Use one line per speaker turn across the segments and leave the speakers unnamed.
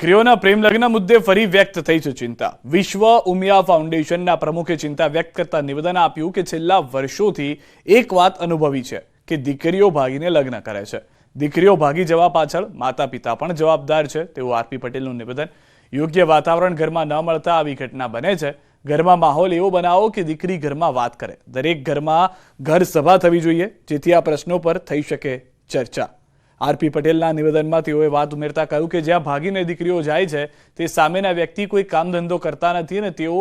દીકરીઓના પ્રેમ લગ્ન મુદ્દે ફરી વ્યક્ત થઈ છે ચિંતા। વિશ્વ ઉમિયા ફાઉન્ડેશનના પ્રમુખે ચિંતા વ્યક્ત કરતા નિવેદન આપ્યું કે છેલ્લા વર્ષોથી એક વાત અનુભવી છે કે દીકરીઓ ભાગીને લગ્ન કરે છે। દીકરીઓ ભાગી જવા પાછળ માતા પિતા પણ જવાબદાર છે તેવું આરપી પટેલનું નિવેદન। યોગ્ય વાતાવરણ ઘરમાં ન મળતા આવી ઘટના બને છે। ઘરમાં માહોલ એવો બનાવો કે દીકરી ઘરમાં વાત કરે। દરેક ઘરમાં ઘર સભા થવી જોઈએ જેથી આ પ્રશ્નો પર થઈ શકે ચર્ચા। આરપી પટેલના નિવેદનમાં તેઓએ વાત ઉમેરતા કહ્યું કે જ્યાં ભાગીને દીકરીઓ જાય છે તે સામેના વ્યક્તિ કોઈ કામ ધંધો કરતા નથી અને તેઓ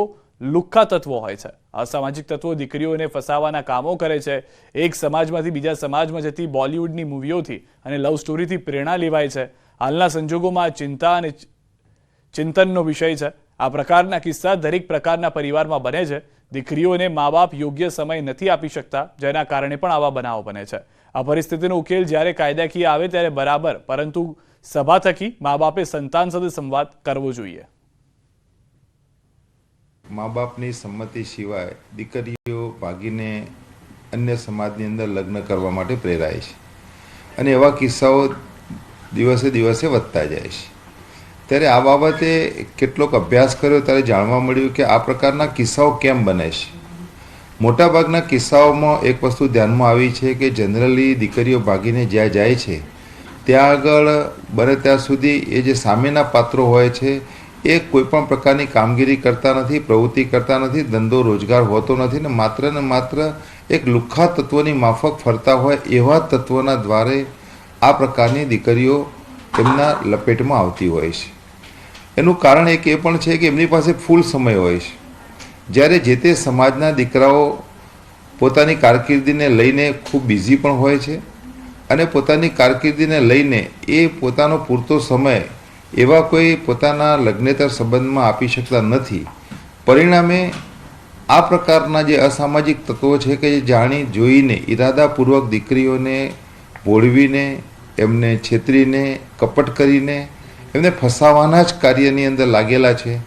લુખ્ખા તત્વો હોય છે। અસામાજિક તત્વો દીકરીઓને ફસાવાના કામો કરે છે। એક સમાજમાંથી બીજા સમાજમાં જતી બોલિવૂડની મૂવીઓથી અને લવ સ્ટોરીથી પ્રેરણા લેવાય છે। હાલના સંજોગોમાં ચિંતા અને ચિંતનનો વિષય છે। આ પ્રકારના કિસ્સા દરેક પ્રકારના પરિવારમાં બને છે। દીકરીઓને મા બાપ યોગ્ય સમય નથી આપી શકતા જેના કારણે પણ આવા બનાવો બને છે। આ પરિસ્થિતિનો ઉકેલ જ્યારે કાયદાકીય આવે ત્યારે બરાબર, પરંતુ સભા થકી મા બાપે સંતાન સાથે સંવાદ કરવો જોઈએ।
મા બાપની સંમતિ સિવાય દીકરીઓ ભાગીને અન્ય સમાજની અંદર લગ્ન કરવા માટે પ્રેરાય છે અને એવા કિસ્સાઓ દિવસે દિવસે વધતા જાય છે। ત્યારે આ બાબતે કેટલોક અભ્યાસ કર્યો ત્યારે જાણવા મળ્યું કે આ પ્રકારના કિસ્સાઓ કેમ બને છે। મોટાભાગના કિસ્સાઓમાં એક વસ્તુ ધ્યાનમાં આવી છે કે જનરલી દીકરીઓ ભાગીને જ્યાં જાય છે ત્યાં આગળ બને ત્યાં સુધી એ જે સામેના પાત્રો હોય છે એ કોઈપણ પ્રકારની કામગીરી કરતા નથી, પ્રવૃત્તિ કરતા નથી, ધંધો રોજગાર હોતો નથી ને માત્ર એક લુખ્ખા તત્વોની માફક ફરતા હોય એવા તત્વોના દ્વારે આ પ્રકારની દીકરીઓ એમના લપેટમાં આવતી હોય છે। એનું કારણ એક એ પણ છે કે એમની પાસે ફૂલ સમય હોય છે। જ્યારે જે તે સમાજના દીકરાઓ પોતાની કારકિર્દીને લઈને ખૂબ બિઝી પણ હોય છે અને પોતાની કારકિર્દીને લઈને એ પોતાનો પૂરતો સમય એવા કોઈ પોતાના લગ્નેતર સંબંધમાં આપી શકતા નથી। પરિણામે આ પ્રકારના જે અસામાજિક તત્વો છે કે જે જાણી જોઈને ઈરાદાપૂર્વક દીકરીઓને ભોળવીને એમને છેતરીને કપટ કરીને એમને ફસાવાના જ કાર્યની અંદર લાગેલા છે।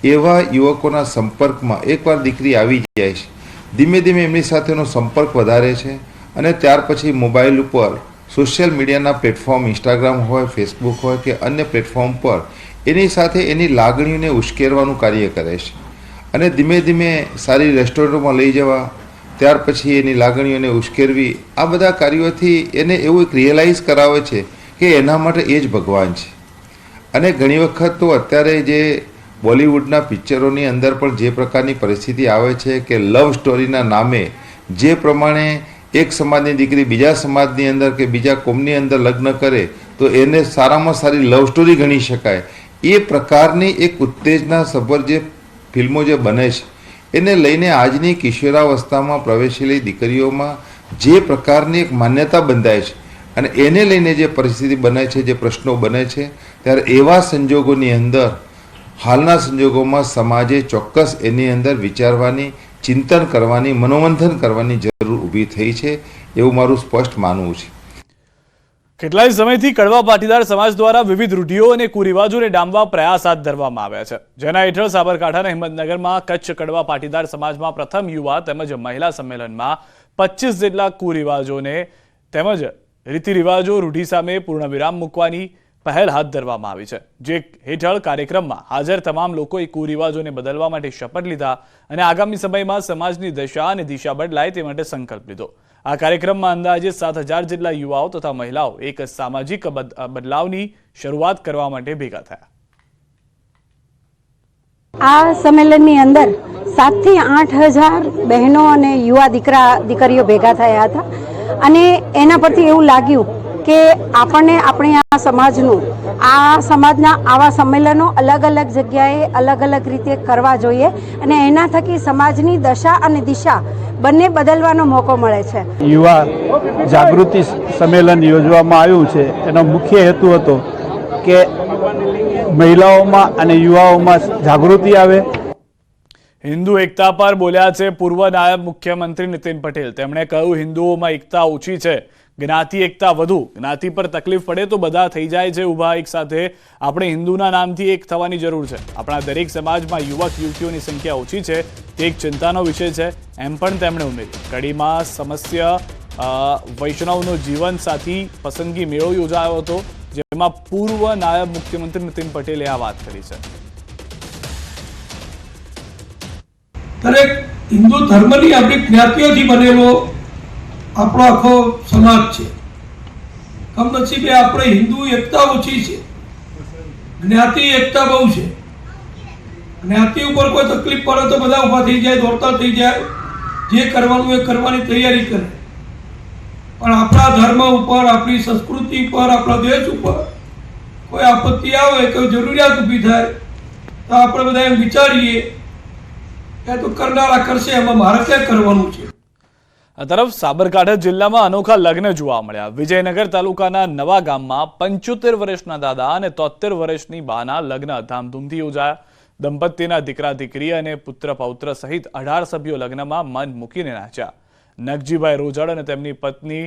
એવા યુવકોના સંપર્કમાં એકવાર દીકરી આવી જાય છે, ધીમે ધીમે એમની સાથેનો સંપર્ક વધારે છે અને ત્યાર પછી મોબાઈલ ઉપર સોશિયલ મીડિયાના પ્લેટફોર્મ ઇન્સ્ટાગ્રામ હોય, ફેસબુક હોય કે અન્ય પ્લેટફોર્મ પર એની સાથે એની લાગણીઓને ઉશ્કેરવાનું કાર્ય કરે છે અને ધીમે ધીમે સારી રેસ્ટોરન્ટમાં લઈ જવા, ત્યાર પછી એની લાગણીઓને ઉશ્કેરવી, આ બધા કાર્યોથી એને એવું એક રિયલાઇઝ કરાવે છે કે એના માટે એ જ ભગવાન છે। અને ઘણી વખત તો અત્યારે જે બોલિવૂડના પિક્ચરોની અંદર પણ જે પ્રકારની પરિસ્થિતિ આવે છે કે લવ સ્ટોરીના નામે જે પ્રમાણે એક સમાજની દીકરી બીજા સમાજની અંદર કે બીજા કોમની અંદર લગ્ન કરે તો એને સારામાં સારી લવ સ્ટોરી ગણી શકાય। એ પ્રકારની એક ઉત્તેજના સભર જે ફિલ્મો જે બને છે એને લઈને આજની કિશોરાવસ્થામાં પ્રવેશેલી દીકરીઓમાં જે પ્રકારની એક માન્યતા બંધાય છે અને એને લઈને જે પરિસ્થિતિ બને છે, જે પ્રશ્નો બને છે, ત્યારે એવા સંજોગોની અંદર હાલના સંજોગોમાં સમાજે ચોક્કસ એની અંદર વિચારવાની, ચિંતન કરવાની, મનોમંથન કરવાની જરૂર ઊભી થઈ છે એવું મારું સ્પષ્ટ માનવું છે।
કેટલાય સમયથી કડવા પાટીદાર સમાજ દ્વારા વિવિધ રૂઢિઓ અને કુરિવાજોને ડામવા પ્રયાસ હાથ ધરવામાં આવ્યા છે, જેના હેઠળ સાબરકાંઠાના હિંમતનગરમાં કચ્છ કડવા પાટીદાર સમાજમાં પ્રથમ યુવા તેમજ મહિલા સંમેલનમાં 25 જેટલા કુરિવાજોને તેમજ રીતિરિવાજો રૂઢિ સામે પૂર્ણવિરામ મૂકવાની પહેલ હાથ ધરવામાં આવી છે, જે હેઠળ કાર્યક્રમમાં હાજર તમામ લોકોએ કુરિવાજોને બદલવા માટે શપથ લીધા અને આગામી સમયમાં સમાજની દશા અને દિશા બદલાય તે માટે સંકલ્પ લીધો। આ કાર્યક્રમમાં અંદાજે 7000 જેટલા યુવાઓ તથા મહિલાઓ એક સામાજિક બદલાવની શરૂઆત કરવા માટે ભેગા થયા।
આ સંમેલનની અંદર 7 થી 8000 બહેનો અને યુવા દીકરીઓ ભેગા થયા હતા અને એના પરથી એવું લાગ્યું કે આપણને આપણી આ સમાજના આવા સંમેલનો અલગ અલગ જગ્યાએ અલગ અલગ રીતે કરવા જોઈએ અને એના થકી સમાજની દશા અને દિશા બંને બદલવાનો મોકો મળે છે।
યુવા જાગૃતિ સંમેલન યોજવામાં આવ્યું છે। એનો મુખ્ય હેતુ હતો કે મહિલાઓમાં અને યુવાઓમાં જાગૃતિ આવે।
હિન્દુ એકતા પર બોલ્યા છે પૂર્વ નાયબ મુખ્યમંત્રી નીતિન પટેલ। તેમણે કહ્યું હિન્દુઓમાં એકતા ઓછી છે, જ્ઞાતિ એકતા વધુ। જ્ઞાતિ પર તકલીફ પડે તો બધા થઈ જાય છે ઊભા એક સાથે। આપણે હિન્દુના નામથી એક થવાની જરૂર છે। આપણા દરેક સમાજમાં યુવક યુવતીઓની સંખ્યા ઓછી છે તે એક ચિંતાનો વિષય છે એમ પણ તેમણે ઉમેર્યું। કડીમાં સમસ્યા વૈષ્ણવનો જીવન સાથી પસંદગી મેળો યોજાયો હતો, જેમાં જેમાં પૂર્વ નાયબ મુખ્યમંત્રી નીતિન પટેલે આ વાત કરી છે.
દરેક હિન્દુ ધર્મની આપણી જ્ઞાતિઓથી બનેલો આપણો આખો સમાજ છે. કમનસીબે આપણે હિન્દુ એકતા ઓછી છે, જ્ઞાતિ એકતા બહુ છે. જ્ઞાતિ ઉપર કોઈ તકલીફ પડે તો બધા ઊભા થઈ જાય, દોડતા થઈ જાય, જે કરવાનું એ કરવાની તૈયારી કરે. પણ આપણા ધર્મ ઉપર, આપણી સંસ્કૃતિ ઉપર, આપણા દેશ ઉપર કોઈ આપત્તિ આવે, કોઈ જરૂરિયાત ઊભી થાય તો આપણે બધા એમ વિચારીએ કે તો કરનારા કરશે, એમાં મારે ક્યાં કરવાનું છે.
આ તરફ સાબરકાંઠા જિલ્લામાં અનોખા લગ્ન જોવા મળ્યા. વિજયનગર તાલુકાના નવા ગામમાં 75 વર્ષના દાદા અને 73 વર્ષની બાના લગ્ન ધામધૂમથી યોજાયા. દંપતીના દીકરા દીકરી અને પુત્ર પૌત્ર સહિત 18 સભ્યો લગ્નમાં મન મૂકીને નાચ્યા. નગજીભાઈ રોજડ અને તેમની પત્ની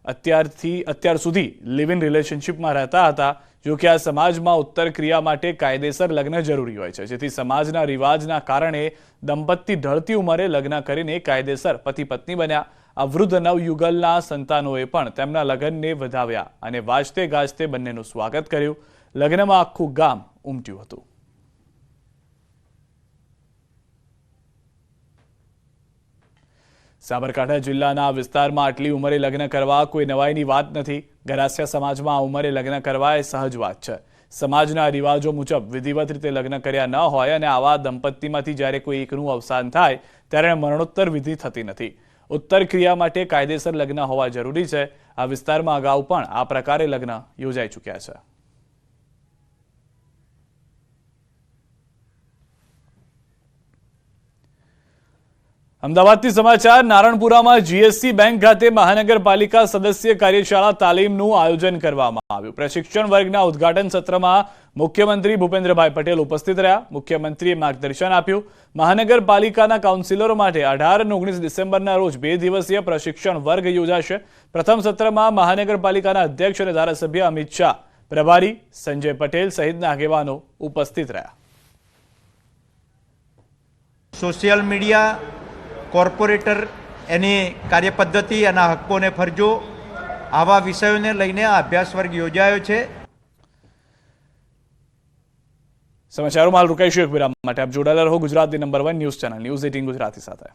અત્યાર સુધી લિવ ઇન રિલેશનશિપમાં રહેતા હતા. જો કે આ સમાજમાં ઉત્તર ક્રિયા માટે કાયદેસર લગ્ન જરૂરી હોય છે, જેથી સમાજના રિવાજના કારણે દંપતી ઢળતી ઉંમરે લગ્ન કરીને કાયદેસર પતિ પત્ની બન્યા. આ વૃદ્ધ નવયુગલના સંતાનોએ પણ તેમના લગ્નને વધાવ્યા અને વાજતે ગાજતે બંનેનું સ્વાગત કર્યું. લગ્નમાં આખું ગામ ઉમટ્યું હતું. સાબરકાંઠા જિલ્લાના વિસ્તારમાં આટલી ઉંમરે લગ્ન કરવા કોઈ નવાઈની વાત નથી. ગરાસિયા સમાજમાં આ ઉંમરે લગ્ન કરવા એ સહજ વાત છે. સમાજના રિવાજો મુજબ વિધિવત રીતે લગ્ન કર્યા ન હોય અને આવા દંપતીમાંથી જ્યારે કોઈ એકનું અવસાન થાય ત્યારે મરણોત્તર વિધિ થતી નથી. ઉત્તર ક્રિયા માટે કાયદેસર લગ્ન હોવા જરૂરી છે. આ વિસ્તારમાં અગાઉ પણ આ પ્રકારે લગ્ન યોજાઈ ચૂક્યા છે. અમદાવાદથી સમાચાર. નારણપુરામાં જીએસસી બેંક ખાતે મહાનગરપાલિકા સદસ્ય કાર્યશાળા તાલીમનું આયોજન કરવામાં આવ્યું. પ્રશિક્ષણ વર્ગના ઉદ્ઘાટન સત્રમાં મુખ્યમંત્રી ભૂપેન્દ્રભાઈ પટેલ ઉપસ્થિત રહ્યા. મુખ્યમંત્રીએ માર્ગદર્શન આપ્યું. મહાનગરપાલિકાના કાઉન્સિલરો માટે 18 અને 19 ડિસેમ્બરના રોજ 2 દિવસીય પ્રશિક્ષણ વર્ગ યોજાશે. પ્રથમ સત્રમાં મહાનગરપાલિકાના અધ્યક્ષ અને ધારાસભ્ય અમિત શાહ, પ્રભારી સંજય પટેલ સહિતના આગેવાનો ઉપસ્થિત રહ્યા.
સોશિયલ મીડિયા, કોર્પોરેટર, એની કાર્યપદ્ધતિ અને હક્કો અને ફરજો, આવા વિષયોને લઈને આ અભ્યાસ વર્ગ યોજાયો છે.
સમાચારોમાં હાલ રોકાઈશું એક વિરામ માટે. આપ જોડાયેલા રહો ગુજરાતની number 1 news channel news 18 Gujarati સાથે.